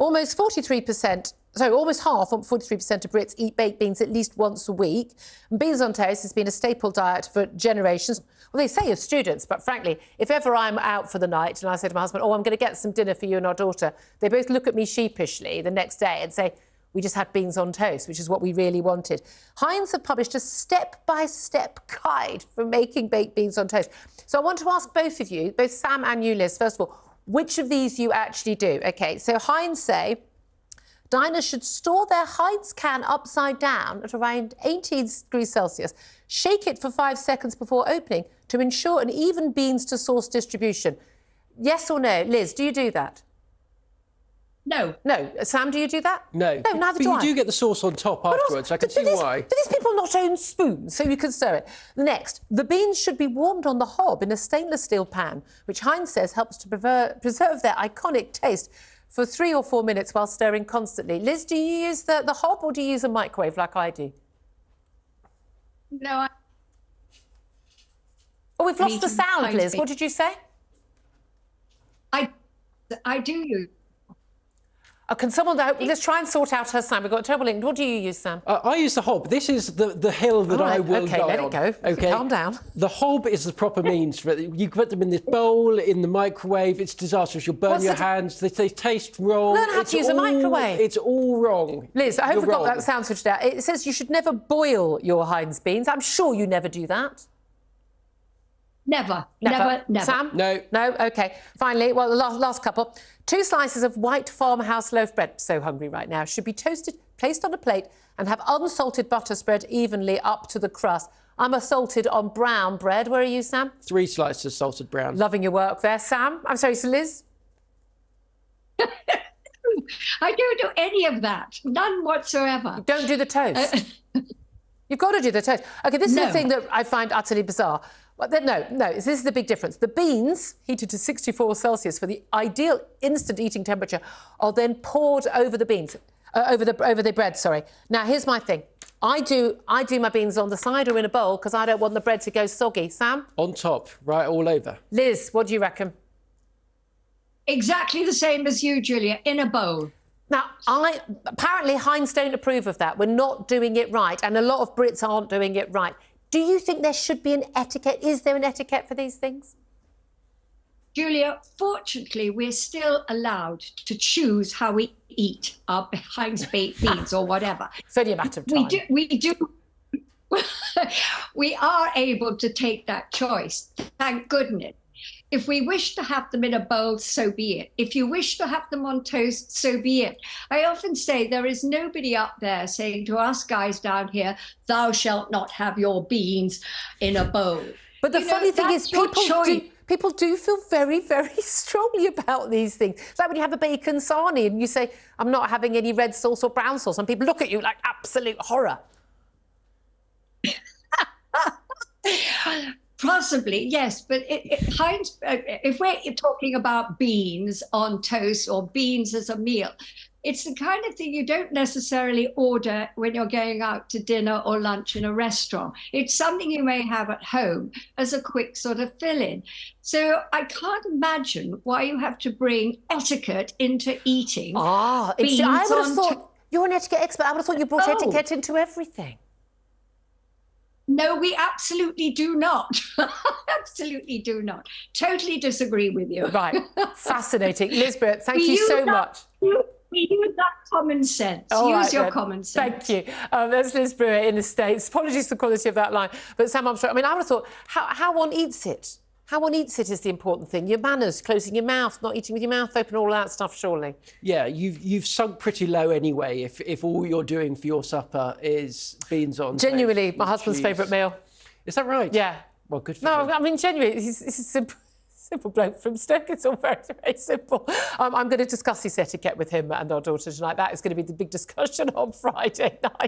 almost 43%, sorry, almost half, 43% of Brits eat baked beans at least once a week. And beans on toast has been a staple diet for generations. Well, they say of students, but frankly, if ever I'm out for the night and I say to my husband, oh, I'm going to get some dinner for you and our daughter, they both look at me sheepishly the next day and say, we just had beans on toast, which is what we really wanted. Heinz have published a step-by-step guide for making baked beans on toast. So I want to ask both of you, both Sam and you, Liz, first of all, which of these you actually do? OK, so Heinz say diners should store their Heinz can upside down at around 18 degrees Celsius, shake it for 5 seconds before opening to ensure an even beans to sauce distribution. Yes or no? Liz, do you do that? No. No. Sam, do you do that? No. No, neither do I. But you do get the sauce on top afterwards. I can see why. Do these people not own spoons so you can stir it? Next, the beans should be warmed on the hob in a stainless steel pan, which Heinz says helps to preserve their iconic taste for 3 or 4 minutes while stirring constantly. Liz, do you use the hob or do you use a microwave like I do? No, Oh, we've lost the sound, Liz. What did you say? I do use. Can someone... Let's try and sort out her sound. We've got a terrible link. What do you use, Sam? I use the hob. This is the hill that I will die on. OK, let it go. OK, calm down. The hob is the proper means for it. You put them in this bowl, in the microwave. It's disastrous. You'll burn your hands. They taste wrong. Learn how to use a microwave. It's all wrong. Liz, I hope we've got that sound switched out. It says you should never boil your Heinz beans. I'm sure you never do that. Never. Sam? No. No? OK. Finally, well, the last couple. 2 slices of white farmhouse loaf bread, so hungry right now, should be toasted, placed on a plate and have unsalted butter spread evenly up to the crust. I'm a salted on brown bread. Where are you, Sam? 3 slices of salted brown. Loving your work there, Sam. I'm sorry, so Liz? I don't do any of that. None whatsoever. You don't do the toast? You've got to do the toast. OK, this is the thing that I find utterly bizarre. No, this is the big difference. The beans, heated to 64 Celsius for the ideal instant eating temperature, are then poured over the beans, over the bread, sorry. Now, here's my thing. I do my beans on the side or in a bowl because I don't want the bread to go soggy. Sam? On top, right all over. Liz, what do you reckon? Exactly the same as you, Julia, in a bowl. Now, apparently Heinz don't approve of that. We're not doing it right, and a lot of Brits aren't doing it right. Do you think there should be an etiquette? Is there an etiquette for these things? Julia, fortunately, we're still allowed to choose how we eat our Heinz baked beans or whatever. It's only a matter of time. We are able to take that choice, thank goodness. If we wish to have them in a bowl, so be it. If you wish to have them on toast, so be it. I often say there is nobody up there saying to us guys down here, thou shalt not have your beans in a bowl. But the funny thing is people do feel very, very strongly about these things. It's like when you have a bacon sarnie and you say, I'm not having any red sauce or brown sauce, and people look at you like absolute horror. Possibly, yes, but Heinz, if we're talking about beans on toast or beans as a meal, it's the kind of thing you don't necessarily order when you're going out to dinner or lunch in a restaurant. It's something you may have at home as a quick sort of fill-in. So I can't imagine why you have to bring etiquette into eating. I would have thought, you're an etiquette expert, I would have thought you brought etiquette into everything. No, we absolutely do not. Absolutely do not. Totally disagree with you. Right. Fascinating. Lisbeth, thank you so much. We use that common sense. Use your common sense. Thank you. That's Liz Brewer in the States. Apologies for the quality of that line. But Sam Armstrong, I mean, I would have thought how one eats it. How one eats it is the important thing. Your manners, closing your mouth, not eating with your mouth open, all that stuff, surely. Yeah, you've sunk pretty low anyway if all you're doing for your supper is beans on toast. Genuinely, my husband's favourite meal. Is that right? Yeah. Well, good for him. No, I mean, genuinely, he's a simple bloke from Stoke. It's all very, very simple. I'm going to discuss his etiquette with him and our daughter tonight. That is going to be the big discussion on Friday night.